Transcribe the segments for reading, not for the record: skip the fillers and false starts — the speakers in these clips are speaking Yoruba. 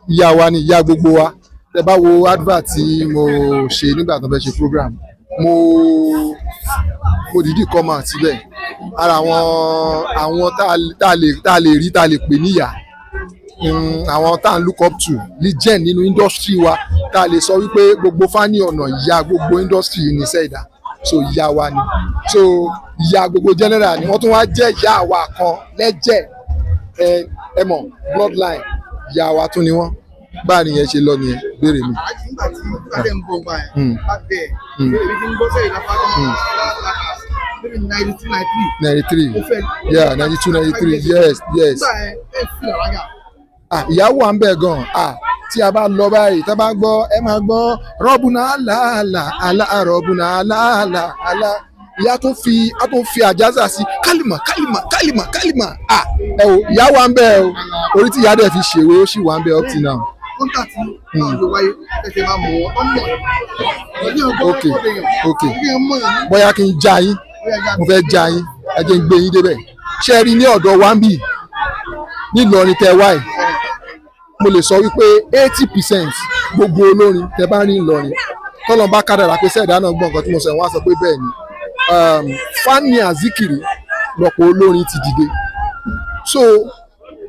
Ìyá wa ni ìyá gbogbo wa. Tẹ́ bá wo advert tí mo ṣe nígbà tó fẹ́ ṣe program, mo dìídì comment síbẹ̀. Ara àwọn tá a lè rí tá a lè pè níyà, àwọn tá a look up to legend nínú industry wa, tá a lè sọ wípé gbogbo fani ọ̀nà ìyá gbogbo industry ní Saida. So ìyá wa ni, so ìyá gbogbo general ni wọ́n tún wá jẹ́ ìyá wa kan lẹ́jẹ̀ ẹ mọ̀ bloodline ìyá wa tún ni wọ́n. Báà nìyẹn ṣe lọ nìyẹn béèrè mi. Nígbà tí bàdé ń bọ̀ gbà ẹ̀ bá bẹ̀ èmi ti ń bọ́ sẹ́yìn lápá tó ń maybe 92, 93. Yeah, 92, 93, yes. Nígbà ẹ̀ fi àwágà. Ìyàwó à ń bẹ̀ gan-an tí a bá lọ báyìí tá a bá gbọ́ ẹ máa gbọ́ rọ́bùnà àlà rọ́bùnà àlà ìyá tó fi àjázà sí kálímà ẹ o ìyàwó à ń bẹ̀ o orí tí ìyá dẹ̀ fi ṣèwé ó sì wà ń bẹ̀ up till now. Kọ́ńtà tí wọ́n lò wáyé ẹsẹ̀ máa mọ̀ ọ́ mọ̀ ok bóyá kí n já yín mo fẹ́ já yín ẹ jẹ́ n gbé yín débẹ̀ ṣé ẹ rí ní ọ̀dọ̀ wa ń bì nílọrin tẹ wáyé mo lè sọ wípé 80% gbogbo olórin tẹ bá rí Ìlọrin tọ́lọ́ bá kádàrá pé Saida náà gbọ́ nǹkan tí mo sọ wọ́n á sọ pé bẹ́ẹ̀ ni Fani Azikiri lọ́pọ̀ olórin ti dìde so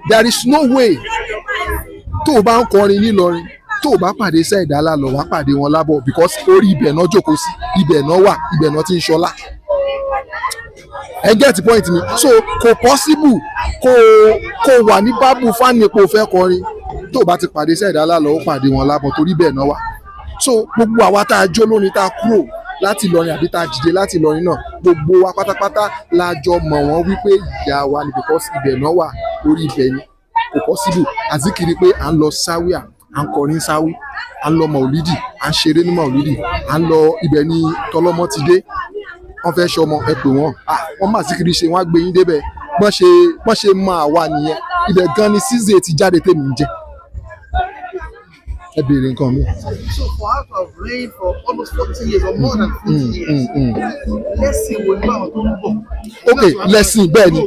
there is no way tó o bá ń kọrin nílọrin tó o bá pàdé Saida lálọ́ wàá pàdé wọn lábọ̀ because orí ibẹ̀ náà jókòó sí ibẹ̀ náà wà ibẹ̀ náà ti ń ṣọlá ẹ get point mi so kò possible kó wà ní bábù Fani pé o fẹ́ kọrin tó o bá ti pàdé Saida lálọ́ ó pàdé wọn lábọ̀ torí ibẹ̀ náà wà so gbogbo àwa tá a jó lórin tá a kúrò láti Ìlọrin àbí tá a dìde láti Ìlọrin náà gbogbo wa pátápátá la jọ mọ̀ wọ́n wípé ìyá wa ni because ibẹ̀ náà wà orí ibẹ̀ ni kò possible Azikiri pé à ń lọ sáwíà à ń kọrin sáwí à ń lọ Maulidi à ń ṣeré ní Maulidi à ń lọ ibẹ̀ ní tọlọ́mọ ti dé wọ́n fẹ́ ṣọmọ ẹ pè wọ́n wọ́n má Azikiri ṣe wọ́n á gbé yín débẹ̀ wọ́n ṣe máa wà nìyẹn ibẹ̀ gan ni CZA ti jáde tèmi ń jẹ ẹ béèrè nǹkan mi. So for her to have reigned for almost 40 years or more than 40 years, lẹ́sìn wo ni àwọn tó ń bọ̀? Ok, lẹ́sìn bẹ́ẹ̀ ni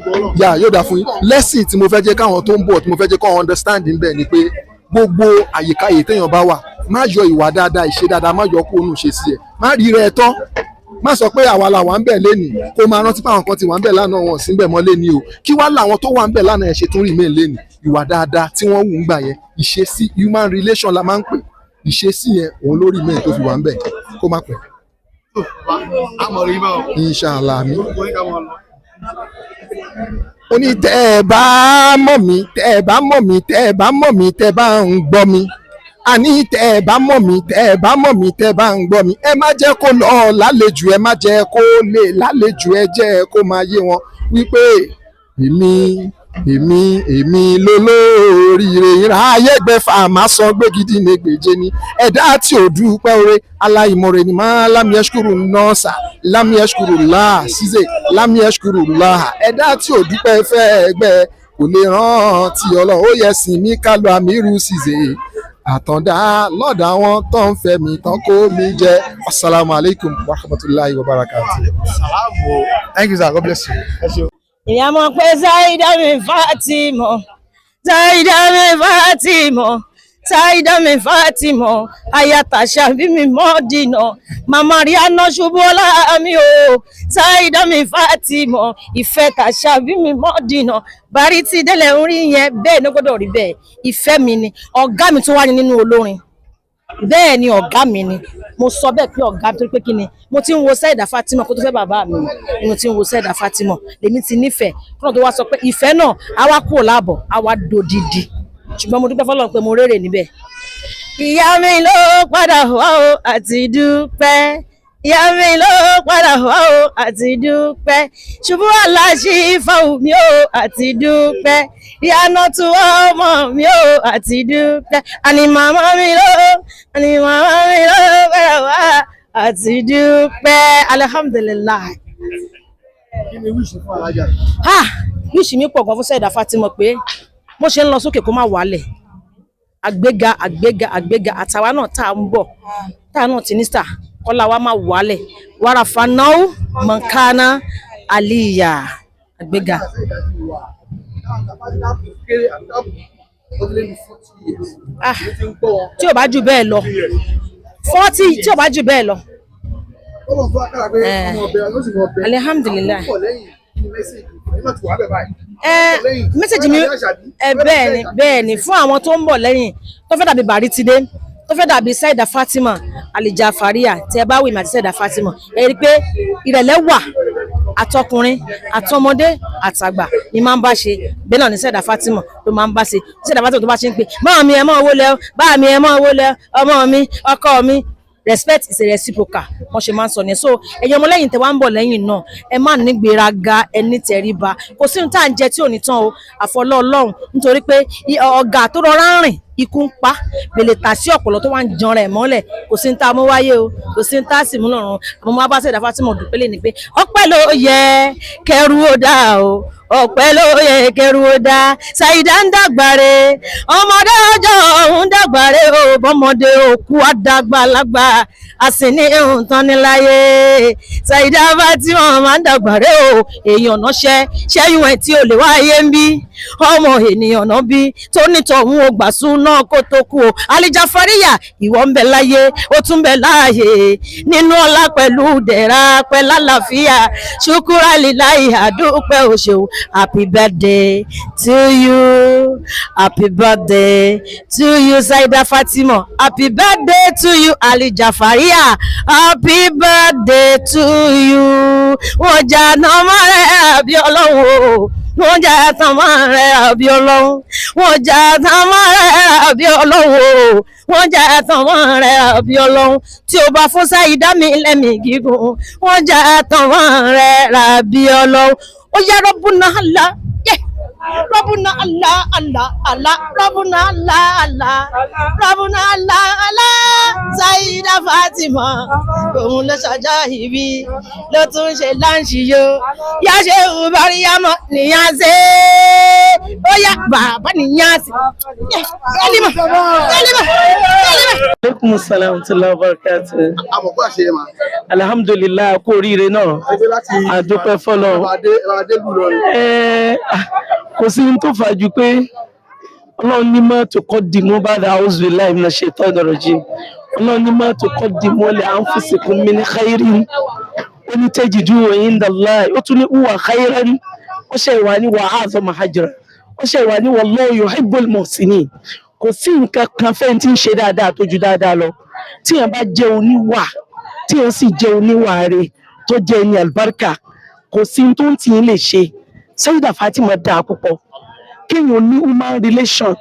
yóò dà fún yín. Lẹ́sìn tí mo fẹ́ jẹ́ káwọn tó ń bọ̀ tí mo fẹ́ jẹ́ káwọn understand bẹ́ẹ̀ ni pé gbogbo àyíkáyè téèyàn bá wà má yọ ìwà dáadáa ìṣe dáadáa má yọ kóònù ṣe sí ẹ̀ má rí rẹ̀ tán má sọ pé àwa la wà ń bẹ̀ lénìí kó máa rántí pé àwọn kan ti wà ń bẹ̀ lánàá wọn sí ń bẹ̀ mọ́ lénìí o kí wá làwọn tó wà ń bẹ̀ lánàá ẹ̀ ṣe tún rí mí lénìí ìwà dáadáa tí wọ́n wù ń gbà yẹn ìṣesí human relation la máa ń pè ìṣesí yẹn òun lórí mẹ́rin tó fi wà ń bẹ̀ kó má pẹ́. Inshallah mi. Ó ní tẹ́ ẹ bá mọ̀ mí tẹ́ ẹ bá mọ̀ mí tẹ́ ẹ bá mọ̀ mí tẹ́ ẹ bá ń gbọ́ mi àní tẹ́ ẹ bá mọ̀ mí tẹ́ ẹ bá mọ̀ mí tẹ́ ẹ bá ń gbọ́ mi ẹ má jẹ́ kó lọ lálejò ẹ má jẹ́ kó lè lálejò ẹ jẹ́ kó máa yé wọn wípé èmi lólóríire ìráyé gbẹfà máa san gbégidì nígbèje ni ẹ̀dá tí ò dúpẹ́ oore aláìmoore ni máa lámìẹ́ṣkúrú nọ́ọ̀sà lámìẹ́ṣkúrú láà ṣíṣe lámìẹ́ṣkúrú láà ẹ̀dá tí ò dúpẹ́ fẹ́ ẹgbẹ́ kò lè rántí Ọlọ́run ó yẹ sìn mí ká lọ àmírù ṣíṣe àtàndá lọ́dọ̀ àwọn tó ń fẹ́ mi tán kó mi jẹ assalamu alaikum wa rahmatulahi wa barakatuh. Thank you sir, God bless you. Ìyá mọ̀ pé Saida mi Fatima ayatasha bí mi mọ́ dínà màmá rí aná ṣubú ọlá mi o Saida mi Fatima ìfẹ́ tàṣà bí mi mọ́ dínà bari tí délẹ̀ ń rí yẹn bẹ́ẹ̀ ní gbọ́dọ̀ rí bẹ́ẹ̀ ìfẹ́ mi ni ọ̀gá mi tún wá ní nínú olórin bẹ́ẹ̀ ni ọ̀gá mi ni mo sọ bẹ́ẹ̀ pé ọ̀gá tó pé kí ni mo ti ń wo Saida Fatima kó tó fẹ́ bàbá mi ni mo ti ń wo Saida Fatima lèmi ti nífẹ̀ẹ́ kọ́nà tó wá sọ pé ìfẹ́ náà á wá kúrò láàbọ̀ á wá dòdìdì ṣùgbọ́n mo dúpẹ́ fọlọ́run pé mo rérè níbẹ̀. Ìyá mi ló padà wá o àti dúpẹ́ ìyá mi ló padà wá o àti dúpẹ́ ṣubú aláṣí fáwọn mi o àti dúpẹ́ ìyànà tó ọmọ mi o àti dúpẹ́ àní màmá mi ló padà wá àti dúpẹ́ alihamudulilayi. Kí ni wíṣì fún alájà? Wíṣì mi pọ̀ gan fún Saida Fatima pé mo ṣe ń lọ sókè kó má wálẹ̀ àgbéga àtàwa náà tá à ń bọ̀ tá à náà ti ní sà kọ́lá wa má wálẹ̀ wàrà fanáwó mọ̀nkánná àlìyà àgbéga. Tí ò bá jù bẹ́ẹ̀ lọ 40 tí ò bá jù bẹ́ẹ̀ lọ. Alihamdulilayi. Mẹ́sẹ̀jì mi bẹ́ẹ̀ ni fún àwọn tó ń bọ̀ lẹ́yìn tó fẹ́ dàbí Bàrítidé tó fẹ́ dàbí Saida Fatima Alijafariya tẹ́ bá wí màtí Saida Fatima ẹ rí i pé ìrẹ̀lẹ̀ wà àtọkùnrin àtọmọdé àtàgbà ni máa ń bá ṣe bẹ́ẹ̀ náà ni Saida Fatima ló máa ń bá ṣe Saida Fatima tó bá ṣe ń pè máa mi ẹ mọ́ owó lẹ bá mi ẹ mọ́ owó lẹ ọmọ mi ọkọ mi respect is a reciprocal wọn ṣe máa ń sọ ní so ẹyẹ ọmọlẹ́yìn tẹ́ wá ń bọ̀ lẹ́yìn náà ẹ má ní gbéraga ẹni tẹríba kò sí ohun tá à ń jẹ tí ò ní tán o àfọlọ́ Ọlọ́run nítorí pé ọ̀gá tó rọra ń rìn ikú ń pa bèlè tà sí ọ̀pọ̀lọ́ tó wá ń jan rẹ̀ mọ́lẹ̀ kò sí ní tá a mú wáyé o kò sí ní tá a sì mú lọ́rùn àmọ́ mo bá Saida Fatima dúpẹ́ lé ní pé ọpẹ́ ló yẹ kẹrù ó dá o ọpẹ́ ló yẹ kẹrù ó dá Saida ń dàgbàre ọmọdé ọjọ́ òun dàgbàre o bọ́mọdé òkú àdàgbàlagbà àsìní ohun tán ní láyé Saida Fatima máa ń dàgbàre o èèyàn náà ṣẹ́yún ẹ̀ tí ò lè wáyé ń bí ọmọ ènìyàn náà bí tó nítọ̀hún ó gbà sún náà kó tó kú o Alijafariya ìwọ ń bẹ láyé ó tún bẹ láàyè nínú ọlá pẹ̀lú dẹ̀ra pẹ̀lú àlàáfíà ṣùkúrà líláì àdúpẹ́ òṣèlú happy birthday to you happy birthday to you Saida Fatima happy birthday to you Alijafariya happy birthday to you wọ́n jà náà mọ́ rẹ̀ àbí ọlọ́run o wọ́n jà tán mọ́ rẹ̀ àbí ọlọ́run wọ́n jà tán mọ́ rẹ̀ àbí ọlọ́run o wọ́n jà tán mọ́ rẹ̀ àbí ọlọ́run tí o bá fún Saida mi lẹ́mìí gígùn wọ́n jà tán mọ́ rẹ̀ àbí ọlọ́run ó yá Rabbuna Allah Rabbuna Allah Allah Allah Rabbuna Allah Allah Rabbuna Allah Allah Saida Fatima òun ló ṣọjọ́ ìbí ló tún ṣe láǹṣì yo yá ṣe Mariama nìyá ṣe ó yá bàbá nìyá ṣe kálímà. Aleykum salaam wa rahmatullahi wa barakatuh. Àmọ̀kú àṣeyẹ mà. Alhamdulillah kú oríire náà. Àdúpẹ́ fọ́lọ́. Kò sí ní tó fà ju pé Ọlọ́run ní má tó kọ́ di mú bá da auzu billahi minash shaitanir rajim. Ọlọ́run ní má tó kọ́ di mú li anfusikum min khairin. Ó ní tajiduhu inda Allah. Ó tún ní huwa khairan. Ó ṣe ìwà ní wa a'zama ajran. Ó ṣe ìwà ní wallahu yuhibbul muhsinin. Kò sí nǹkan kan fẹ́ tí ń ṣe dáadáa tó ju dáadáa lọ. Tí èèyàn bá jẹ́ oníwà, tí èèyàn sì jẹ́ oníwà rẹ̀ tó jẹ́ ẹni àlùbáríkà, kò sí tó ń tì í lè ṣe. Saida Fatima dáa púpọ̀. Kéèyàn ní human relation,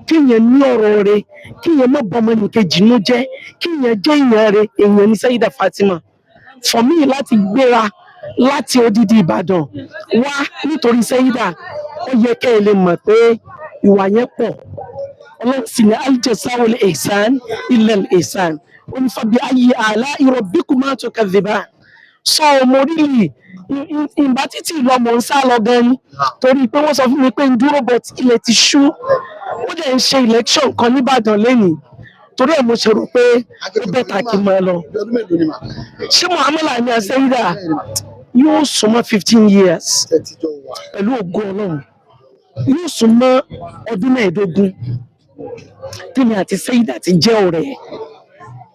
kéèyàn ní ọ̀rọ̀ rẹ̀, kéèyàn má bọ́ ọmọnìkejì nínú jẹ́, kéèyàn jẹ́ èèyàn rẹ̀, èèyàn ní Saida Fatima. For me láti gbéra láti odidi Ìbàdàn wá nítorí Saida, ó yẹ kẹ́ ẹ lè mọ̀ pé ìwà yẹn pọ̀. Ọlọ́run sì ní al-jazā'ul ihsān illal ihsān. Ó ní fa bi-ayyi ālā'i rabbikuma tukadhdhibān. Sọ ọmọ orílẹ̀ ìgbà títí lọ mọ̀ ń sá lọ gan ni torí pé wọ́n sọ fún mi pé ń dúró but ilẹ̀ ti ṣú. Ó dẹ̀ ń ṣe election kan nìbàdàn lẹ́nìí torí ẹ̀ mo ṣe rò pé ó bẹ́tà kí n máa lọ. Ṣé Muhammad ní Saida yóò súnmọ́ 15 years pẹ̀lú ògo Ọlọ́run, yóò súnmọ́ ọdún 15 tèmi àti Saida ti jẹ́ ọ̀rẹ́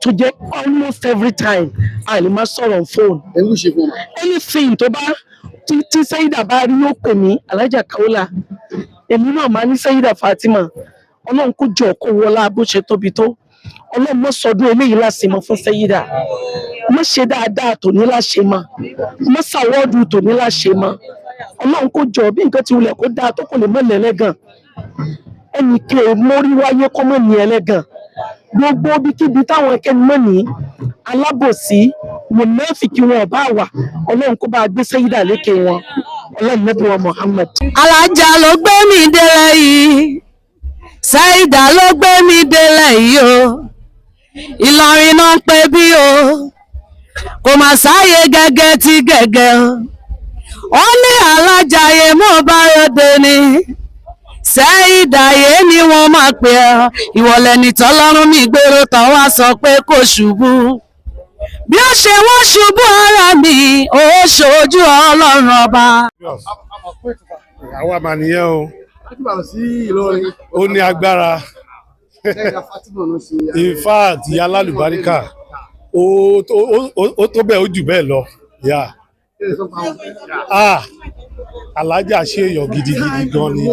tó jẹ́ almost every time a lè máa sọ̀rọ̀ phone. Anything tó bá tí Saida bá rí yóò pè mí Alhaja Kaola, èmi náà máa ní Saida Fatima. Ọlọ́run kó jọ kó wọlá bó ṣe tóbi tó. Ọlọ́run mọ́ sọdún eléyìí láṣemọ fún Saida. Mọ́ ṣe dáadáa tòní láṣemọ. Mọ́ ṣàwọ́dù tòní láṣemọ. Ọlọ́run kó jọ bí nǹkan ti wulẹ̀ kó dáa tó kò lè mọ́ lẹ́lẹ́gàn. Ẹnì kí o mórí wáyé kọ́ mọ́ ní ẹlẹ́gàn. Gbogbo ibikíbi táwọn ẹkẹ́ni mọ́ ní alábòsí mùnáfìkì wọn ọba wà ọlọ́run kó bá gbé Sayyida lékè wọn ọlọ́run Nábì wa Muhammad. alájà ló gbé mi délẹ̀ yìí Sayyida ló gbé mi délẹ̀ yìí o Ìlọrin náà ń pè bí o kò mà sáyé gẹ́gẹ́ tí gẹ́gẹ́ o ó ní alájàyè mọ́ bá ròde ni Sayyida yé ni wọ́n máa pè ọ́ ìwọ̀lẹ̀ nìtọ́lọ́run mi gbèrò tán wá sọ pé kò ṣubú bí ó ṣe wọ́n ṣubú ara mi ó ṣojú Ọlọ́run ọba. àwa mà nìyẹn o ó ní agbára in fact ìyá alálùbáríkà ó tó bẹ́ẹ̀ ó jù bẹ́ẹ̀ lọ alájà ṣe èèyàn gidigidi gan ni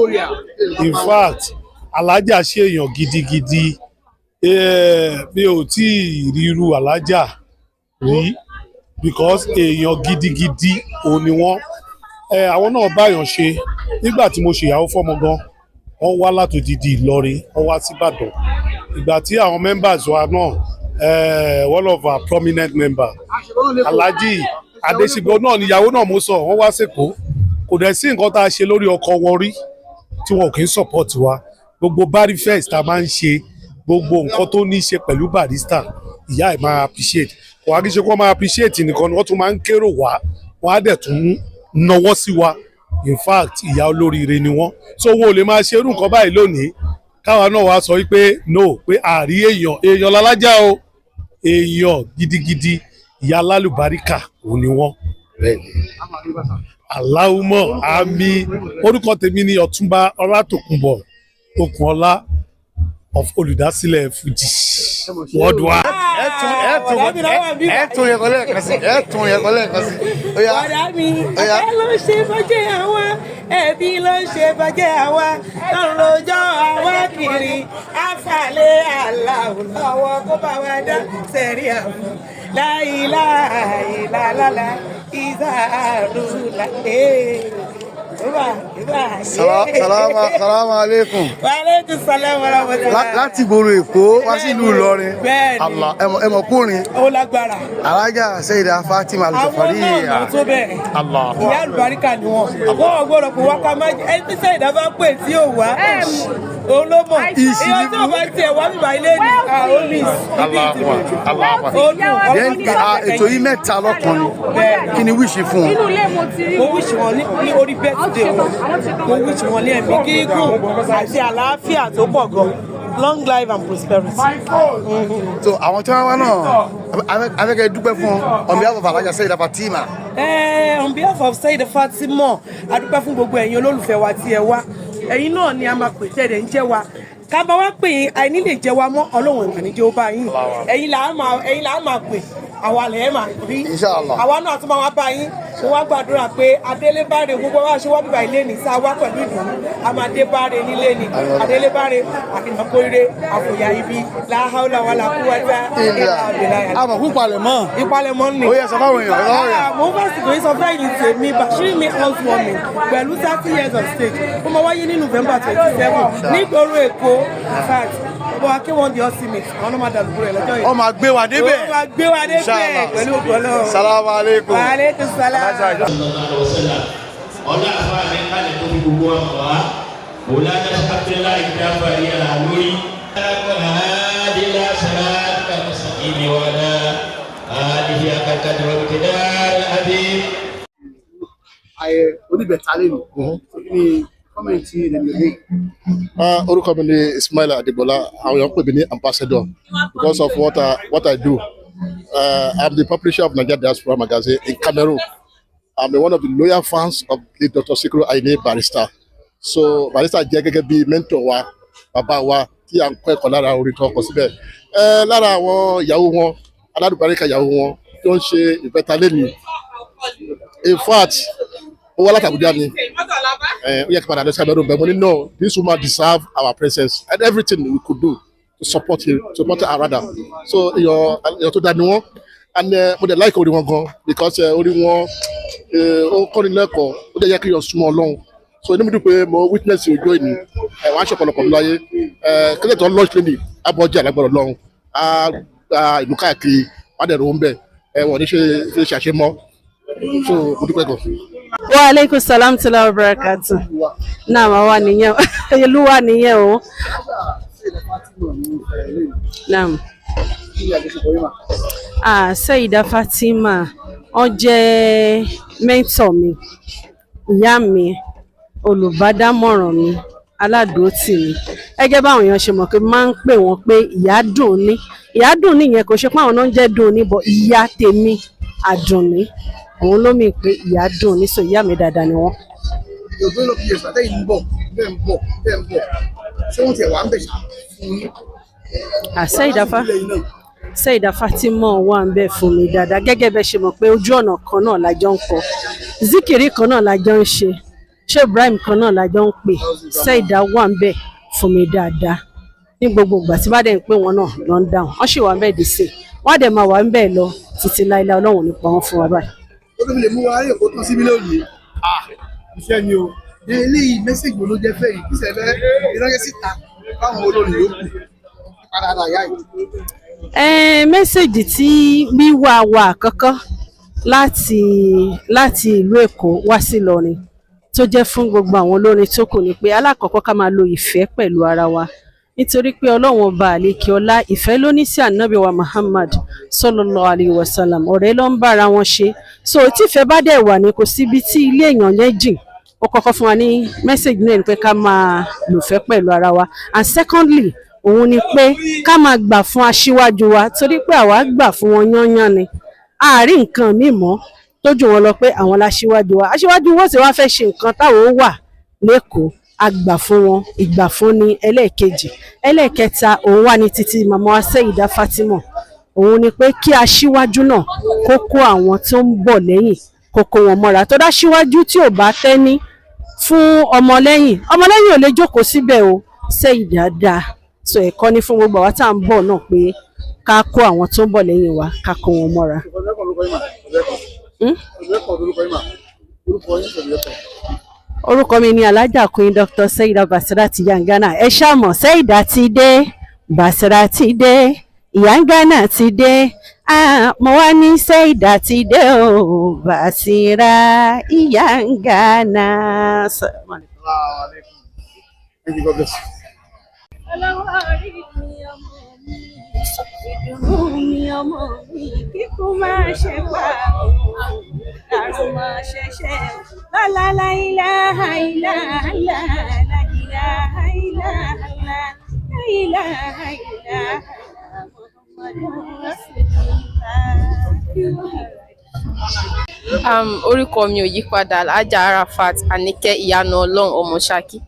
in fact alájà ṣe èèyàn gidigidi mi ò tí ì ríru alájà rí because èèyàn gidigidi òun ni wọ́n àwọn náà báyàn ṣe nígbà tí mo ṣèyàwó fọ́mọ gan wọ́n wá látòdìdí Ìlọrin wọ́n wá síbàdàn ìgbà tí àwọn members wa náà one of our prominent member Alhaji Adesibo náà níyàwó náà mo sọ wọ́n wá sẹ́kọ̀ọ́ kò dẹ̀ sí nǹkan tá a ṣe lórí ọkọ wọn rí tí wọn kì í support wa gbogbo Barry Fest tá a máa ń ṣe gbogbo nǹkan tó ní í ṣe pẹ̀lú Barrister ìyá ẹ̀ máa appreciate kò wá kí ṣe kó máa appreciate nìkan ni wọ́n tún máa ń kérò wá wọ́n á dẹ̀ tún nawọ́ sí wa in fact ìyá olóríire ni wọ́n so wọn ò lè máa ṣerú nǹkan báyìí lónìí káwa náà wá sọ wípé no pé àrí èèyàn lálájá o èèyàn gidigidi ìyá alálùbáríkà òun ni wọ́n bẹ́ẹ̀ ni aláwùmọ̀ àmì orúkọ tèmi ni Ọ̀túnba Ọlátòkunbọ̀ Okunola of olùdásílẹ̀ Fuji worldwide. ẹ̀tún yẹn kọ́ lẹ́ẹ̀kan sí. Bọ̀dá mi, ọ̀fẹ́ ló ṣe bọ́jẹ́ àwa, ẹbí ló ṣe bọ́jẹ́ àwa, lọ́rọ̀jọ́ àwa kiri, àfàlẹ́ aláwọ̀ lọ́wọ́ kó bá wa dá sẹ́rí àwọn láìláìláìlá ìzàrúlà. Salamu alaikum. Wa alaikum salam wa rahmatullah. Láti ìgboro Èkó wá sí ìlú Ìlọrin. Bẹ́ẹ̀ni. Ẹmọ kúrin. Ó lágbára. Alájà Sayyida Fatima Al-Jafari. Àwọn náà tó bẹ́ẹ̀. Ìyá àlùbáríkà ni wọ́n. Wọ́n gbọ́dọ̀ pé wákà máa jẹ́ ẹni tí Sayyida bá pè tí ò wá. Òun ló mọ̀. Ìyá tí ò bá tiẹ̀ wá bíbá ilé ni àólì. Ètò yìí mẹ́ta lọ́kùnrin. Kí ni wíṣì fún un? Mo wíṣì wọn ní orí birthday wọn. Mo wíṣì wọn ní ẹ̀mí gígùn àti àlàáfíà tó pọ̀ gan. Long life and prosperity. So àwọn tí wọ́n wá náà afẹ́kẹ́ dúpẹ́ fún on behalf of Alájà Sayyida Fatima. On behalf of Sayyida Fatima a dúpẹ́ fún gbogbo ẹ̀yin olólùfẹ́ wa tí ẹ wá ẹ̀yin náà ni a máa pè tẹ́lẹ̀ ń jẹ́ wa ká bá wá pè yín àìní lè jẹ́ wa mọ́ Ọlọ́run ìmọ̀nìjẹ́ ó bá yín ẹ̀yin là á máa pè àwa lẹ̀ ẹ́ máa rí àwa náà tún máa wá bá yín mo wá gbàdúrà pé adélébáre gbogbo wa ṣe wá bíbá ilé ní sá wá pẹ̀lú ìdùnnú a máa débáre nílé ni adélébáre àfihànkóire àfòyà ibi láhàúlà wà lákúwájá àmọ̀ fún ìpalẹ̀mọ́. ìpalẹ̀mọ́ ni. ó yẹ sọ fáwọn èèyàn. mo bá sì kò sọ fẹ́yìn tèmi Bashiri mi housewarming pẹ̀lú 30 years of stage ó máa wáyé ní November 27 nígboro Èkó fact ọba akéwọ́n di ọ́sìmìt àwọn ọmọ àdàlùkù rẹ̀ lọ́jọ́ yìí. ó máa gbé wa débẹ̀. ó máa gbé wa débẹ̀ pẹ̀lú ògbọ́lọ́. Salamu alaikum. Wa alaikum salam. ọ̀la àfa mi kálẹ̀ tó fi gbogbo wa mọ̀ wá Mawlana Abdullahi Jafari Al-Aluri. adila salata mustaqimi wa ala alihi akakad wa bidar al-azim. oníbẹ̀tà lẹ́nu ní kọ́mẹ̀ntì ìrìnlẹ̀. orúkọ mi ni Ismail Adegbola àwọn èèyàn pè mí ní ambassador because of what I do. I'm the publisher of Nigeria Diaspora Magazine in Cameroon. I'm one of the loyal fans of the Dr. Sikiru Ayinde Barrister. So Barrister jẹ́ gẹ́gẹ́ bí mentor wa, bàbá wa tí à ń kọ́ ẹ̀kọ́ lára orin tó kọ síbẹ̀. Lára àwọn ìyàwó wọn, aládùbáríkà ìyàwó wọn tó ń ṣe ìfẹ́talẹ́nu. In fact, ó wá láti Abuja ni. Ó yẹ kí padà lọ sí Cameroon, but mo ní no, this woman deserve our presence and everything we could do to support her rather. So èèyàn tó dání wọn and mo dẹ̀ like orí wọn gan because orí wọn ó kọ́ni lẹ́kọ̀ọ́ ó dẹ̀ yẹ kí èèyàn súnmọ́ Ọlọ́run. So inú mi dùn pé mo witness ọjọ́ ìní wọ́n á ṣe ọ̀pọ̀lọpọ̀ mi láyé kílẹ̀ tó launch clinic abọ́jà lágbára Ọlọ́run ìlú káàkiri wọ́n á dẹ̀ rò ó ń bẹ̀ wọ́n ní ṣe ṣàṣemọ́ so mo dúpẹ́ gan. Wa alaikum salam tila wa barakatuh. Naam, àwa nìyẹn Olúwa nìyẹn o. Naam. Saida Fatima ó jẹ́ mentor mi, ìyá mi, olùbádámọ̀ràn mi, aládùútì mi. Gẹ́gẹ́ báwọn èèyàn ṣe mọ̀ pé máa ń pè wọ́n pé ìyá dùn ní. Ìyá dùn ní yẹn kò ṣe pé àwọn náà ń jẹ́ dùn ní bọ̀ ìyá tèmi àdùnní. Òun ló mì pé ìyá dùn ní so ìyá mi dáadáa ni wọ́n. Yorùbá ló fi ẹ̀sùn àtẹ̀yìn ń bọ̀ bẹ́ẹ̀ ń bọ̀ ṣé wọ́n ti wà ń bẹ̀ ṣá fún yín. Saida Fatima wà ń bẹ̀ fún mi dáadáa gẹ́gẹ́ bẹ́ẹ̀ ṣe mọ̀ pé ojú ọ̀nà kan náà la jọ ń kọ zikiri kan náà la jọ ń ṣe ṣé Ibrahim kan náà la jọ ń pè Saida wà ń bẹ̀ fún mi dáadáa ní gbogbo ìgbà tí bá dẹ̀ ń pè wọ́n náà lọ ń dáhùn wọ́n sì wà ń bẹ̀ dì sí wọ́n á dẹ̀ máa wà ń bẹ̀ lọ títí láíláí Ọlọ́run nípa wọn fún wa báyìí. ó tó fi lè mú wa rí èkó tán síbí lónìí iṣẹ́ ni o ní eléyìí mẹ́sẹ̀gì ló jẹ́ fẹ́ yìí kí sẹ́fẹ́ ìránṣẹ́ síta fáwọn olórin yòókù padà àyà yìí. Mẹ́sẹ̀gì tí wíwá wa àkọ́kọ́ láti ìlú Èkó wá sí Ìlọrin tó jẹ́ fún gbogbo àwọn olórin tó kù ni pé alákọ̀ọ́kọ́ ká máa lo ìfẹ́ pẹ̀lú ara wa nítorí pé Ọlọ́run ọba àlékè ọlá ìfẹ́ ló ní sí ànábì wa Muhammad sallallahu alayhi wa sallam ọ̀rẹ́ ló ń bára wọn ṣe so tífẹ́ bá dẹ̀ wà ní kò síbi tí ilé èèyàn yẹn jìn ó kọ́kọ́ fún wa ní mẹ́sẹ̀gì náà ni pé ká máa lòfẹ́ pẹ̀lú ara wa and secondly òun ni pé ká máa gbà fún aṣíwájú wa torí pé àwa gbà fún wọn yányán ni àárín nǹkan míì mọ́ tó jù wọn lọ pé àwọn láṣíwájú wa aṣíwájú wọn sì wá fẹ́ ṣe nǹkan táwọn ó wà lẹ́kọ̀ọ́ àgbà fún wọn ìgbà fún ní ẹlẹ́ẹ̀kejì ẹlẹ́ẹ̀kẹta òun wà ní títí màmá wa Saida Fatima òun ni pé kí aṣíwájú náà kó kó àwọn tó ń bọ̀ lẹ́yìn kó kó wọn mọ́ra tó dá aṣíwájú tí ò bá tẹ́ní fún ọmọlẹ́yìn ò lè jókòó síbẹ̀ o Saida dáa so ẹ̀kọ́ ní fún gbogbo àwa tá à ń bọ̀ náà pé ká kó àwọn tó ń bọ̀ lẹ́yìn wa ká kó wọn mọ́ra. Orúkọ mi ni Alhaja Queen Dr. Saida Basirat Yangana ẹ ṣàmọ̀ Saida ti dé Basirat ti dé Yangana ti dé mo wá ní Saida ti dé o Basirat Yangana. Thank you, God bless you. Ọlọ́wọ́ orí mi ọmọ mi, ìdùnnú mi ọmọ mi, kíkú máa ṣe pa òun, àrùn máa ṣẹ̀ṣẹ̀. Lọ́la láìláha ìlàhà láìláha ìlàhà láìláha ìlàhà Muhammadun Rasulullah. Orúkọ mi ò yí padà Alhaja Arafat Anike Ìyanu Ọlọ́run ọmọ Ṣakí.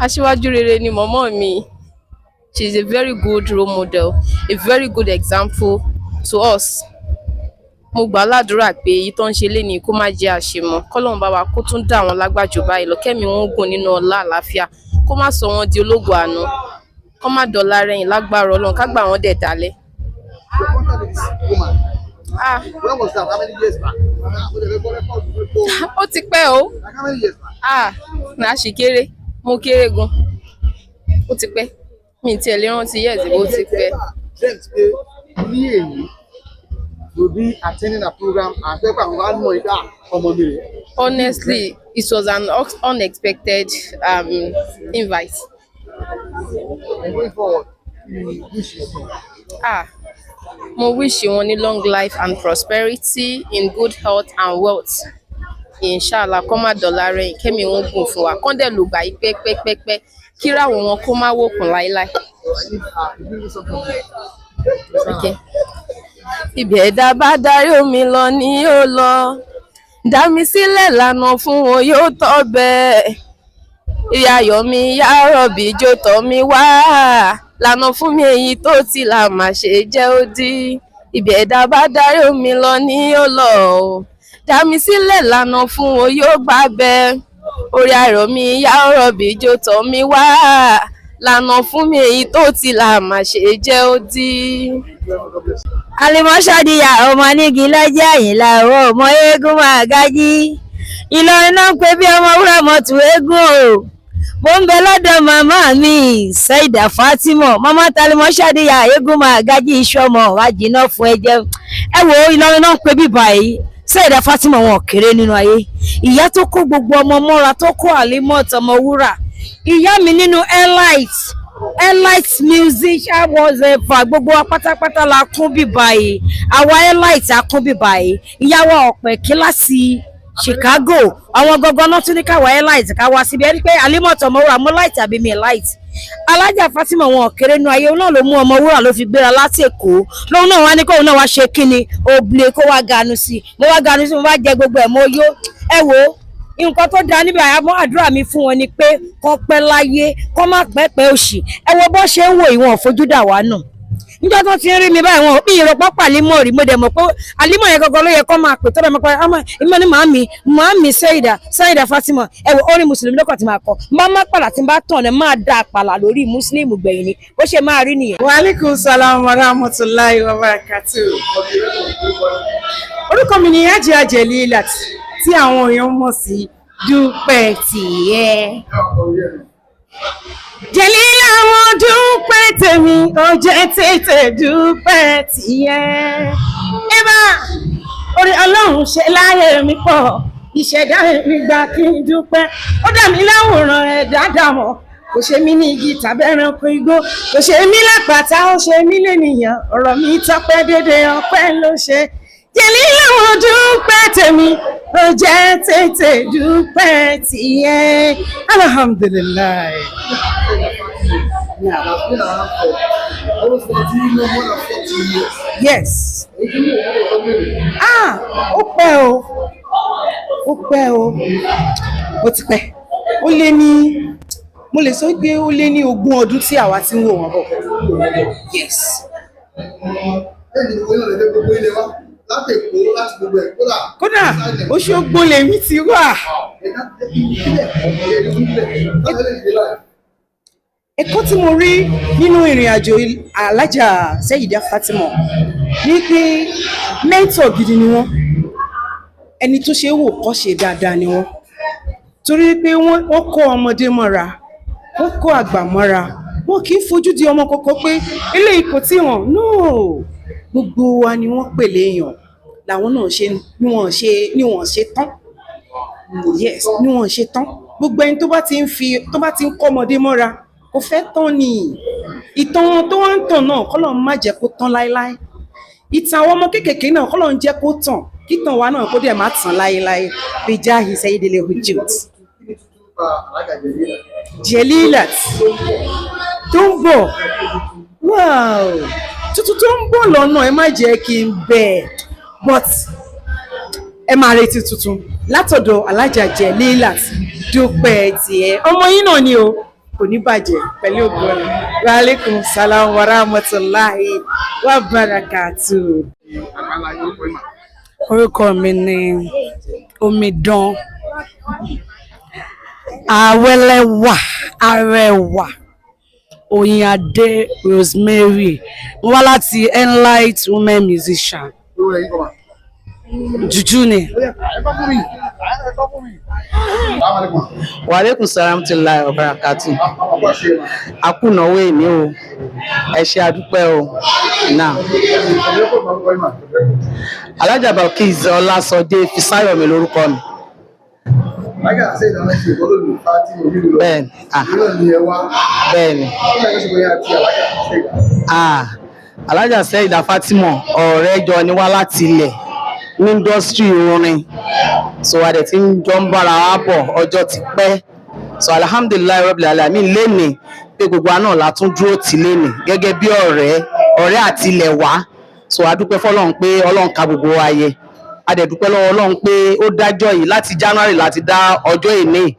Aṣíwájú rere ni mọ̀mọ́ mi. She is a very good role model, a very good example to us. Mo gbà ládùúrà pé èyí tó ń ṣe lénìí kó má jẹ́ àṣemọ́. Kọ́lọ́run bá wa kó tún dá wọn lágbájú báyìí lọ kẹ́mi wọn gùn nínú ọlá àlàáfíà. Kó má sọ wọn di ológo àná. Kó má dọ̀la rẹ̀yìn lágbára Ọlọ́run ká gbà wọ́n dẹ̀ dálẹ̀. When was that? How many years back? Ó ti pẹ́ o. How many years back? Náà ṣì kéré. Mo kéré gan. Ó ti pẹ́. Mi ti ẹ̀ lè rántí years bó ti pẹ́. You'll be attending a program and people are going to know Honestly, it was an unexpected invite. Going forward, Mo wish you only long life and prosperity in good health and wealth. Inshallah, kó má dọ̀la rẹ̀yìn kẹ́mi wọn gùn fún wa. Kọ́ndẹ̀ ló gbà yí pẹ́pẹ́pẹ́ kíráwọ̀ wọn kó má wòkùn láíláí. Okay. Ibi ẹ̀dá bá darí omi lọ ni yóò lọ. Dá mi sílẹ̀ lànà fún wọn yóò tọ́ bẹ́ẹ̀. Ìyá ayọ̀ mi yá rọ̀bì jó tọ́ mi wá. Lànà fún mi èyí tó ti là má ṣe jẹ́ ó dí. Ibi ẹ̀dá bá darí omi lọ ni yóò lọ. Dá mi sílẹ̀ lànà fún wọn yóò gbà bẹ́ẹ̀. Orí ayọ̀ mi yá rọ̀bì jó tọ́ mi wá. Lànà fún mi èyí tó ti là má ṣe jẹ́ ó dí. Alimọ́ṣádìyà ọmọ nígi lọ́jọ́ Àyìnlá ọmọ eégún máa gájí. Ìlọrin náà ń pè bí ọmọ wúrà mọ́tò eégún o. mo ń bẹ lọ́dọ̀ màmá mi Saida Fatima màmá Talimọ Ṣàdíyà eégún máa gájí iṣẹ́ ọmọ wá jìnnà fún ẹjẹ́ ẹ wo Ìlọrin náà ń pe bíbá yìí Saida Fatima wọn kéré nínú ayé ìyá tó kó gbogbo ọmọ mọ́ra tó kó Alimot Ọmọwúrà ìyá mi nínú Elite music was ever gbogbo wa pátápátá la kún bíbá yìí àwa Elite a kún bíbá yìí ìyàwó ọ̀pẹ kíláàsì Chicago àwọn gangan náà tún ní káwa Elite ká wá síbi ẹni pé Alimot Ọmọwúrà mo light àbí mi light Alájà Fatima wọn kéré nínú ayé náà ló mú Ọmọwúrà ló fi gbéra láti Èkó lóun náà wá ní kóun náà wá ṣe kíni òbílẹ̀ kó wá ganu sí mo wá ganu sí mo wá jẹ gbogbo ẹ̀ mo yó ẹ wo nǹkan tó dáa níbi àyàmọ́ àdúrà mi fún wọn ni pé kọ́ pẹ́ láyé kọ́ má pẹ́ òṣì ẹ wo bó ṣe ń wò ìwọ̀n fojú dà wá nù níjọ́ tó ti ń rí mi báyìí wọn bí ìrọ̀pọ̀ pàlímọ̀ rí mo dẹ̀ mọ̀ pé Àlímọ̀ yẹn gangan ló yẹ kó máa pè tó dẹ̀ mọ́ pé ìmọ̀ ni màámi Saida Fatima ẹ wo orin mùsùlùmí lọ́kàn tí máa kọ bá má pàlà tí bá tàn ẹ máa dá àpàlà lórí mùsùlùmí gbẹ̀yìn ni bó ṣe máa rí nìyẹn. Wa alaikum salam wa rahmatullahi wa barakatuh. Orúkọ mi ni Hajiya Jelilat tí àwọn èèyàn mọ̀ sí Dúpẹ́ Tìẹ. Jẹ̀lílà wọn dúpẹ́ tèmi ó jẹ́ tètè dúpẹ́ tìẹ. Ẹ̀bà orí Ọlọ́run ṣe láyé mi pọ̀ ìṣẹ̀dá mi gbà kí n dúpẹ́. Ó dà mí láwòrán ẹ̀ dáadáa mọ̀ kò ṣe mí ní igi tàbí ẹranko igbó kò ṣe mí lápáta ó ṣe mí lẹ́nìyàn ọ̀rọ̀ mi tọ́pẹ́ dédé ọpẹ́ ló ṣe. Jẹ̀lílà wọn dúpẹ́ tèmi ó jẹ́ tètè dúpẹ́ tìẹ. Alhamdulillah. Yes. Ó pẹ́ o. Ó ti pẹ́. Ó lé ní mo lè sọ pé ó lé ní 20 ọdún tí àwa ti ń wò wọ́n bọ̀. Yes. Kódà Òṣogbo lèmi ti wà. Ẹ̀kọ́ tí mo rí nínú ìrìn àjò Alájà Saida Fatima ní pé mẹ́ńtọ̀ gidi ni wọ́n, ẹni tó ṣe wò kọ́ ṣe dáadáa ni wọ́n, torí pé wọ́n kó ọmọdé mọ́ra, wọ́n kó àgbà mọ́ra, wọ́n kì í fojú di ọmọ kọ̀ọ̀kan pé eléyìí kò tí wọ́n no gbogbo wa ni wọ́n pè léèyàn làwọn náà ṣe ni wọ́n ṣe tán. Yes, ni wọ́n ṣe tán. Gbogbo ẹni tó bá ti ń kọ́ ọmọdé mọ́ra kò fẹ́ tán ni ìtàn tó wá ń tàn náà kọ́lọ́run má jẹ́ kó tán láéláé. Ìtàn àwọn ọmọ kéékèèké náà kọ́lọ́run jẹ́ kó tàn kítan wa náà kó dẹ̀ má tàn láéláé. Bijahi Sayyidil Wujud. Jelilat tó ń bọ̀ wow tuntun tó ń bọ̀ lọ́nà ẹ má jẹ́ kí n bẹ̀ but ẹ máa retí tuntun látọ̀dọ̀ Alájà Jelilat Dúpẹ́ Tìẹ ọmọ yín náà ni o kò ní bàjẹ́ pẹ̀lú ògbọ́n rẹ̀. Wa alaikum salam wa rahmatullahi wa barakatuh. Orúkọ mi ni Omidan Awẹ́lẹ́wà Arẹwà Oyinade Rosemary wá láti Enlight Women Musician. Jùjú ni. Wa alaikum salam wa barakatuh. Akúnáwó èmi o, ẹ ṣé àdúpẹ́ o. Náà. Alájà Balkiz Ọlásọdé Fisáyọ̀mí lórúkọ mi. Bẹ́ẹ̀ni. Bẹ́ẹ̀ni. Alájà Saida Fatima ọ̀rẹ́ jọ ni wá láti ilẹ̀ ní indọ́sítírì orin. So a dẹ̀ ti ń jọ ń bára wa bọ̀ ọjọ́ ti pẹ́. So alhamdulilayi rabbil alamin lénìí pé gbogbo àná la tún dúró tì lénìí gẹ́gẹ́ bí ọ̀rẹ́ àti ilẹ̀ wá. So a dúpẹ́ fọ́lọ́run pé Ọlọ́run ka gbogbo wa yẹ. A dẹ̀ dúpẹ́ lọ́wọ́ Ọlọ́run pé ó dájọ́ yìí láti January láti dá ọjọ́ èní.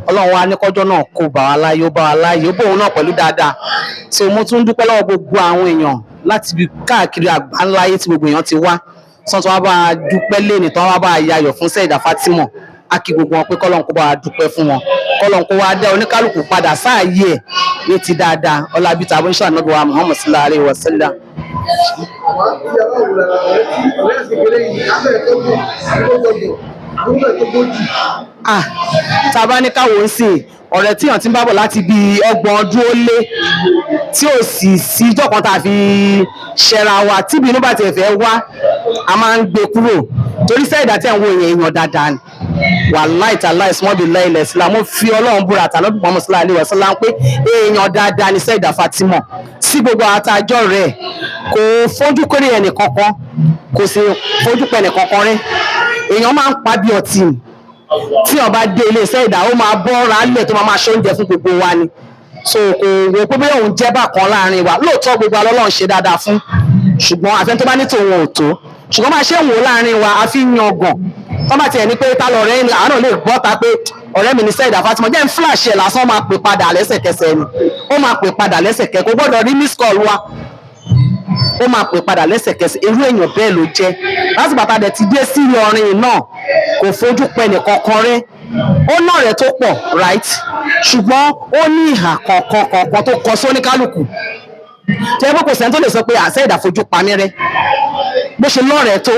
Ọlọ́run wa ní kọjọ́ náà kó bá wa láyé ó bá wa láyé ó bóun náà pẹ̀lú dáadáa. So mo tún dúpẹ́ lọ́wọ́ gbogbo àwọn èèyàn láti bí káàkiri àgbáńláyé tí gbogbo èèyàn ti wá. Sọ́n tó wá bá a dúpẹ́ lénìí tó wá bá a yayọ̀ fún Saida Fatima. A kí gbogbo wọn pé kọ́lọ́run kó bá a dúpẹ́ fún wọn. Kọ́lọ́run kó wá dá oníkálùkù padà sáàyè ẹ̀ ní ti dáadáa. Ọlábìtà abúnṣà Ànábì wa Muhammad sallallahu alaihi wasallam. tá a bá ní káwọ́ ń sìn ọ̀rẹ́ tí yàn ti ń bá bọ̀ láti bí 30 ọdún ó lé tí ò sì sí ìjọ kan tá a fi ṣẹra wa tí ìbínú bá tiẹ̀ fẹ́ wá a máa ń gbé kúrò torí Saida tí àwọn èèyàn dáadáa ni wàláì tàláì sọ́mọ́bì lẹ́yìnlẹ̀ sílá mo fi Ọlọ́run búra àtàlọ́ bí Muhammad sallallahu alaihi wasallam pé èèyàn dáadáa ni Saida Fatima sí gbogbo àtàjọ rẹ̀ kò fojú kéré ẹnì kankan kò sì fojú pẹ̀ ẹnì kankan rẹ̀ èèyàn máa ń pa bí ọtí ni tí wọ́n bá dé ilé Saida ó máa bọ́ra lẹ̀ tó máa ṣe oúnjẹ fún gbogbo wa ni so kò wò pé bóyá òun jẹ́ bákan láàrin wa lóòótọ́ gbogbo Ọlọ́run ṣe dáadáa fún ṣùgbọ́n àfẹn tó bá ní tòun ò tó ṣùgbọ́n máa ṣe ń wò láàrin wa a fi yan ọgàn tó bá tiẹ̀ ní pé ta lọ rẹ̀ àwọn náà lè gbọ́ ta pé ọ̀rẹ́ mi ní Saida Fatima jẹ́ ń flash ẹ̀ lásán máa pè padà lẹ́sẹ̀kẹsẹ̀ ni ó máa pè padà lẹ́sẹ̀kẹsẹ̀ kò gbọ́dọ̀ rí miss call wa ó máa pè padà lẹ́sẹ̀kẹsẹ̀ irú èèyàn bẹ́ẹ̀ ló jẹ́ láti bàtà dẹ̀ ti dé sí Ìlọrin náà kò fojú pẹ́ nìkankan rẹ́ ó náà rẹ̀ tó pọ̀ right ṣùgbọ́n ó ní ìhà kọ̀ọ̀kan tó kọ sóníkálùkù tẹ́ pé kò sẹ́ni tó lè sọ pé Saida fojú pa mí rẹ́ bó ṣe lọ́rẹ̀ẹ́ tó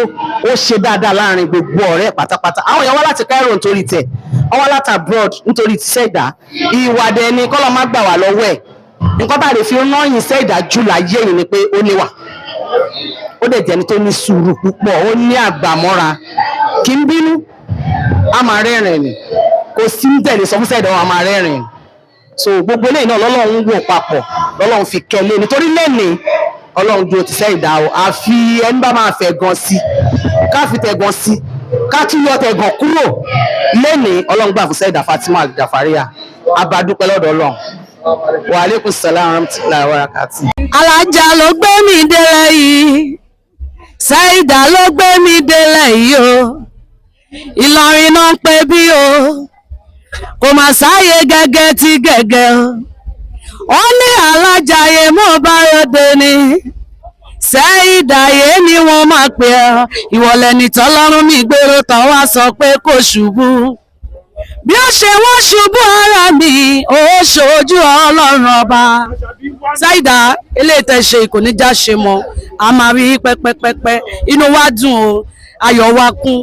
ó ṣe dáadáa láàrin gbogbo ọ̀rẹ́ pátápátá àwọn èèyàn wá láti Cairo nítorí tẹ̀ wọ́n wá láti abroad nítorí ti Saida ìwà dẹ̀ ni kọ́lọ́ má gbà wá lọ́wọ́ ẹ̀ nǹkan bá lè fi rányìn Saida jù láyé yìí ni pé ó níwà ó dẹ̀ jẹ́ni tó ní sùúrù púpọ̀ ó ní àgbàmọ́ra kì í bínú a máa rẹ́rìn ni kò sí ń tẹ̀lé sọ fún Saida wọn a máa rẹ́rìn so gbogbo eléyìí náà lọ́lọ́run wò papọ̀ lọ́lọ́run fi kẹ́lé nítorí lẹ́nìí Ọlọ́run dúró ti Saida o àfi ẹni bá máa fẹ́ gan sí ká fi tẹ̀ gan sí ká tún yọ tẹ̀ gan kúrò lẹ́nìí Ọlọ́run gbà fún Saida Fatima Jafaria abadúpẹ́ lọ́dọ̀ Ọlọ́run wa alaikum salaam wa rahmatullahi wa barakatuh. Alájà ló gbé mi délẹ̀ yìí Saida ló gbé mi délẹ̀ yìí o Ìlọrin náà ń pè bí o kò mà sáyé gẹ́gẹ́ tí gẹ́gẹ́ o ó ní alájàyè mọ́ bá ròde ni Saida yé ni wọ́n máa pè ọ́ ìwọ̀lẹ̀ nìtọ́lọ́run mi gbèrò tán wá sọ pé kò ṣubú bí ó ṣe wọ́n ṣubú ara mi ó ṣojú Ọlọ́run ọba Saida eléyìí tẹ́ ṣe kò ní já ṣe mọ́ a máa rí pẹ́pẹ́pẹ́pẹ́ inú wa dùn o ayọ̀ wa kún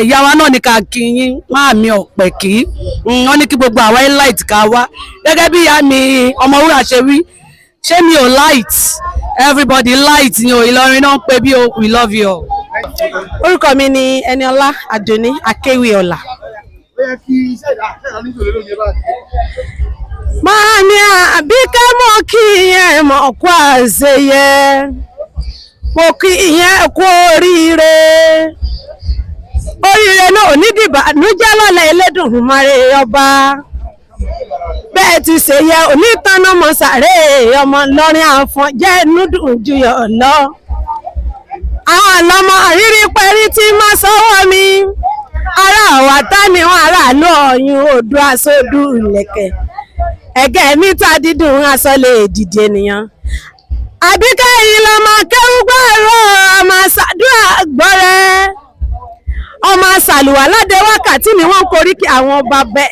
ìyá wa náà ní ká kí yín máa mi ọ̀pẹ̀ kí wọ́n ní kí gbogbo àwa light ká wá gẹ́gẹ́ bí ìyá mi Ọmọwúrà ṣe wí ṣé mi ò light everybody light ni o Ìlọrin náà ń pè bí o we love you all. orúkọ mi ni Ẹniọlá Àdùnní Akéwìọlá. máa ní Àbíkẹ́ mo kí ìyẹn mọ̀ kó àṣeyẹ mo kí ìyẹn kú oríire náà ò ní dìbànújẹ́ lọ́la Elédùmarè ọba bẹ́ẹ̀ ti ṣe yẹ onítànà mọ sàré ọmọ Ìlọrin àfọ̀n jẹ́ núdùn juyọ̀ lọ àwọn ọlọ́mọ rírí pẹ́rí tí má sọ́wọ́ mi ará àwàtá ni wọn aráàlú ọ̀yún odò aṣojú ìlẹ̀kẹ̀ ẹ̀gẹ́ mítà dídùn aṣọ lè dìde ènìyàn Àbíkẹ́ yìí lọ́mọ kẹ́rùgbọ́rọ̀ ọmọ ṣàdúrà gbọ́rẹ́ ọmọ ṣàlùwà ládé wákàtí ni wọ́n korí kí àwọn bàbá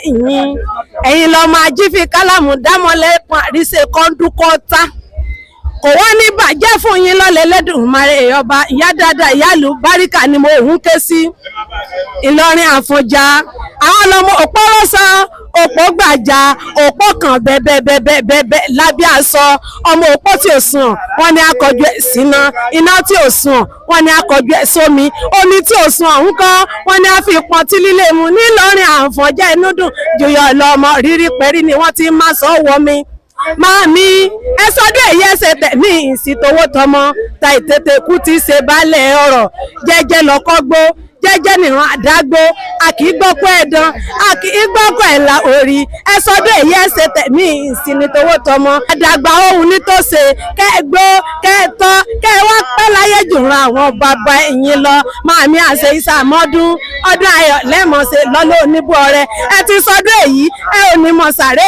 ẹ̀yìn lọ́mọ ajífi kálámù dámọ́lẹ́pọ̀n àríṣe kọ́ńdúkọ́ta kò wá ní bàjẹ́ fún yín lọ́lẹ̀ Elédùmarè ọba ìyá dáadáa ìyáàlú báríkà ni mo ń ké sí Ìlọrin Àfọ̀njá àwọn ọmọ òpó rọ́sọ òpó gbàjà òpó kan bẹ́ẹ̀bẹ́ẹ̀bẹ́ẹ̀bẹ́ lábẹ́ aṣọ ọmọ òpó tí ò sùn wọn ni akọjú ẹ̀ síná iná tí ò sùn wọn ni akọjú ẹ̀ sómi omi tí ò sùn ọ̀hún kan wọn ni a fi pọn tí líle mu nílọrin Àfọ̀njá inú dùn jòyọ̀ lọ́mọ rírí pẹ́rí ni wọ́n ti máa sọ wọ́ mi Màmí ẹ sọdún èyí ẹsẹ tẹmí ìsìtòwò tọmọ ta ìtètè kú ti ṣe baálẹ̀ ọ̀rọ̀ jẹ́jẹ́ lọkọgbó jẹ́jẹ́ nìran àdágbó a kì í gbọ́kọ́ ẹ̀dán a kì í gbọ́kọ́ ẹ̀là orí ẹ sọdún èyí ẹsẹ tẹmí ìsìnìtòwò tọmọ àdàgbà ohun nítòsè kẹ ẹ gbó kẹ ẹ tọ́ kẹ ẹ wá pẹ́ láyé jùlọ àwọn bàbá ẹ̀yìn lọ Màmí àṣẹ ìsàmọ́dún ọdún ayọ̀ lẹ́mọ̀ọ́sẹ̀ lọ́lọ́ oníbú ọrẹ ẹ ti sọdún èyí ẹ ò ní mọ̀ sàré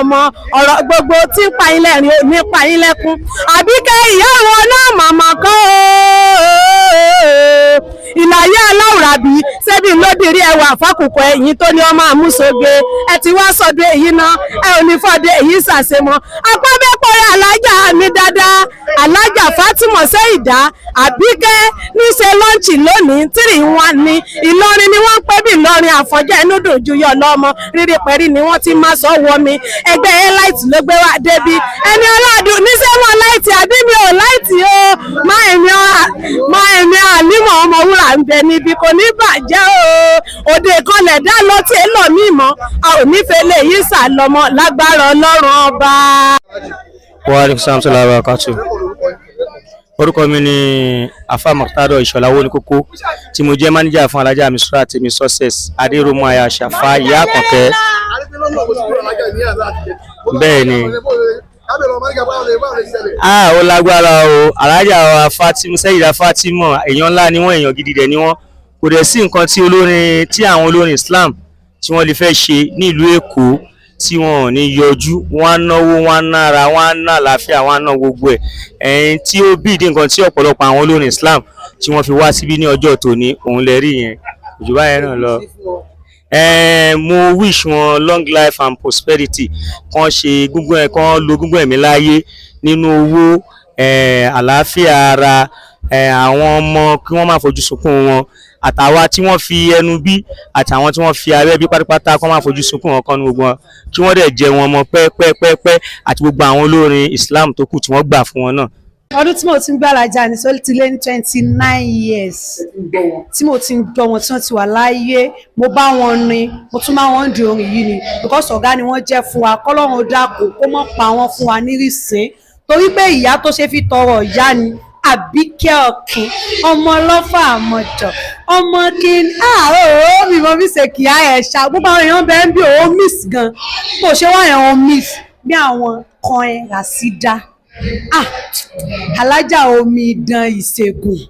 ọmọ ọ̀rọ̀ gbogbo tí ń pa yín lẹ́rìn ò ní pa yín lẹ́kún Àbíkẹ́ ìyá àwọn náà màmá kọ́ ìlàyé aláwùrábí ṣebí lódìrí ẹwà fákùkọ ẹ̀yìn tó ní ọmọ àmúṣoge ẹ ti wá sọdún èyí náà ẹ ò ní fọdún èyí ṣàṣemọ apábẹ́pọ̀rẹ́ alájà mi dáadáa Alájà Fatima Saida Àbíkẹ́ níṣẹ́ lọ́ǹchì lónìí 3-1 ní Ìlọrin ni wọ́n ń pẹ́ bí Ìlọrin àfọ̀jẹ́ inú dùn ju yọ lọ́mọ rírí pẹ̀rí ni wọ́n ti máa sọ wọmi ẹgbẹ́ elite ló gbé wá débi ẹni ọlọ́dún níṣẹ́ wọn láìtì àbí mi ò láìtì o máa èmi àlímọ̀ ọmọ wúrà ń bẹ níbi kò ní bàjẹ́ o òde kan lẹ̀ dá lọ tí èlò mi mọ́ a ò nífẹ̀ẹ́ lè yí sàlọ́mọ lágbára Ọlọ́run ọba. Wa alaikum salam wa barakatuh. Orúkọ mi ni Afa Murtado Ìṣọ̀lá Owóníkókó tí mo jẹ́ mánéjà fún Alájà Misrat mi success Adéròmọ Aya Ṣàfá Ìyá Àkànkẹ́. Bẹ́ẹ̀ ni ó lágbára o. Alájà wa Fatima Saida Fatima èèyàn ńlá ni wọ́n, èèyàn gidi dẹ̀ ni wọ́n. Kò dẹ̀ sí nǹkan tí àwọn olórin Islam tí wọ́n lè fẹ́ ṣe ní ìlú Èkó tí wọn ò ní yọjú. Wọ́n á náwó, wọ́n á nára, wọ́n á ná àlàáfíà, wọ́n á ná gbogbo ẹ̀. Ẹ̀yin tí ó bí ìdí nǹkan tí ọ̀pọ̀lọpọ̀ àwọn olórin Islam tí wọ́n fi wá síbí ní ọjọ́ tòní òun lẹ rí yẹn. Òjò báyẹn náà lọ. Mo wish wọn long life and prosperity, kan ṣe gúngún ẹ̀, kan lo gúngún ẹ̀mí láyé nínú owó, àlàáfíà ara, àwọn ọmọ kí wọ́n má fojú sunkún wọn, àtàwa tí wọ́n fi ẹnu bí àtàwọn tí wọ́n fi abẹ́ bí pátápátá kọ́ máa fojú sunkún wọn kan ní gbogbo wọn, kí wọ́n dẹ̀ jẹ wọn mọ́ pẹ́pẹ́pẹ́pẹ́ àti gbogbo àwọn olórin Islam tó kù tí wọ́n gbà fún wọn náà. Ọdún tí mo ti ń gbé Alájà ní sọ́lí ti lé ní 29 years tí mo ti ń gbọ́ wọn tí wọ́n ti wà láyé. Mo bá wọn rin, mo tún bá wọn di orin yìí ni because ọ̀gá ni wọ́n jẹ́ fún wa, kọ́lọ́run ó dákun kó mọ̀ pa wọ́n fún wa nírìsín torí pé ìyá tó ṣe fi tọrọ ìyá ni. Àbíkẹ́ Ọ̀kín ọmọ ọlọ́fà àmọ̀jọ̀ ọmọ kí àárò mi mọ bí ṣe kì í àyẹ̀ṣà gbogbo àwọn èèyàn bẹ́ẹ̀ ń bí òun miss gan bó ṣe wá yẹn wọn miss bí àwọn kan ẹ̀ Rasida Alájà Omidan Ìṣègùn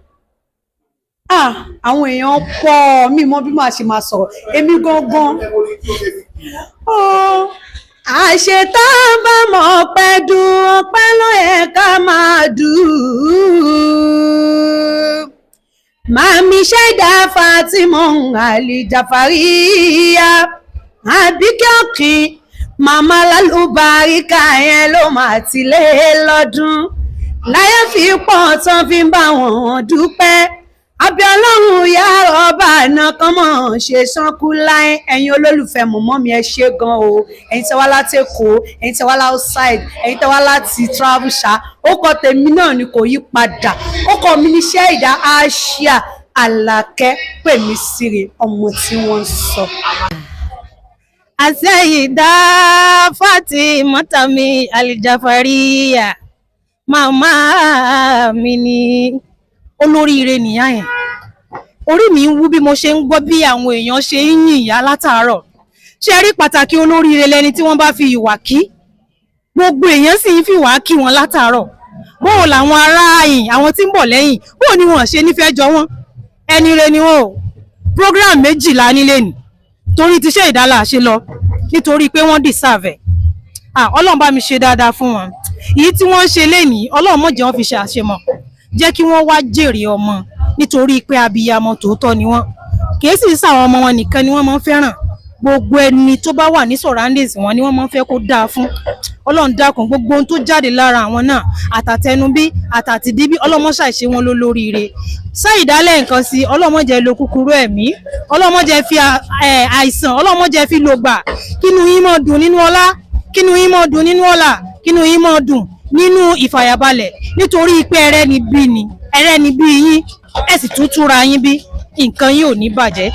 àwọn èèyàn pọ̀ mí mọ bí màá ṣe máa sọ̀rọ̀ èmi gangan àṣetá bá mọ̀ ọpẹ́ dùn ọpẹ́ ló yẹ ká máa dùn. Màmí Saida Fatima Ali Jafariya Àbíkẹ́ Ọ̀kín màmá lálùbáríkà yẹn ló máa ti lé lọ́dún láyé fi pọ̀ tán fi ń bá wọn dúpẹ́. Àbí Ọlọ́run yá ọba àná kan mọ̀ ṣe sánkú láyé. Ẹ̀yin olólùfẹ́ mọ̀mọ́ mi ẹ ṣé gan o, ẹ̀yin tẹ́ wá láti Èkó, ẹ̀yin tẹ́ wá outside, ẹ̀yin tẹ́ wá láti travel ṣá. Orúkọ tèmi náà ni kò yí padà, orúkọ mi ni Saida Aisha Àlàkẹ́ pèmí síre ọmọ tí wọ́n ń sọ. Saida Fatima mi Alijafariya màmá mi ni olóríire nìyá yẹn. Orí mi ń wú bí mo ṣe ń gbọ́ bí àwọn èèyàn ṣe ń yìn ìyá látàárọ̀. Ṣé rí pàtàkì olóríire lẹni tí wọ́n bá fi ìwà kí, gbogbo èèyàn sì ń fi ìwà kí wọn látàárọ̀. Bóò làwọn ará yìn àwọn tí ń bọ̀ lẹ́yìn bóò ni wọ́n ṣe nífẹ̀ẹ́ jọ wọ́n, ẹni re ni wọ́n o. Program 2 la nílé ni torí ti ṣe ìdálà ṣe lọ nítorí pé wọ́n deserve ẹ̀. Ọlọ́run bá mi ṣe dáadáa fún wọn. Èyí tí wọ́n ń ṣe lénìí Ọlọ́run má jẹ́ wọ́n fi ṣe àṣemọ̀, jẹ́ kí wọ́n wá jèrè ọmọ nítorí pé abiyamọ tòótọ́ ni wọ́n. Kìí sì sáwọn ọmọ wọn nìkan ni wọ́n máa ń fẹ́ràn, gbogbo ẹni tó bá wà ní surroundings wọn ni wọ́n máa ń fẹ́ kó dáa fún. Ọlọ́run dákun gbogbo ohun tó jáde lára àwọn náà àtàtẹnubí àtàtìdíbí Ọlọ́run má ṣàìṣe wọn lólóríire. Saida lẹ́ẹ̀kan sí Ọlọ́run má jẹ́ lo kúkúrú ẹ̀mí, Ọlọ́run má jẹ́ fi àìsàn, Ọlọ́run má jẹ́ fi lògbà. Kínú yín máa dùn nínú ọlá, kínú yín máa dùn nínú ọlá, kínú yín máa dùn nínú ìfàyàbalẹ̀ nítorí pé ẹrẹ́ ni bí yín ẹ sì tún túra yín bí nǹkan yín ò ní bàjẹ́.